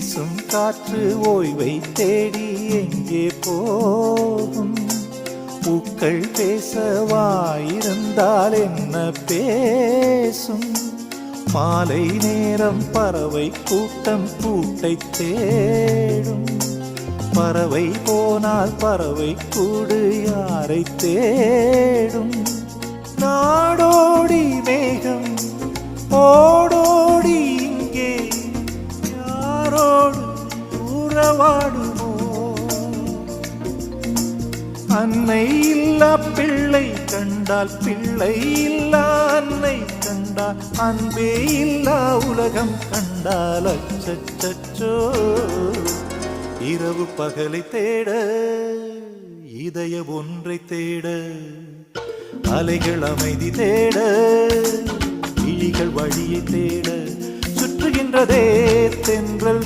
வீசும் காற்று ஓய்வை தேடி எங்கே போகும்? பூக்கள் பேசவாயிருந்தால் என்ன பேசும்? மாலை நேரம் பறவை கூட்டம் கூட்டை தேடும். பறவை போனால் பறவை கூடு யாரை தேடும்? நாடோடி மேகம் ஓடோடி இங்கே யாரோடு உறவாடுமோ? அன்னை இல்லா பிள்ளை கண்டால், பிள்ளை இல்லா அன்னை கண்டால், அன்பே இல்லா உலகம் கண்டால் அச்சச்சோ. இரவு பகலை தேட, இதய ஒன்றை தேட, அலைகள் அமைதி தேட, விழிகள் வழியை தேட, சுற்றுகின்றதே தென்றல்.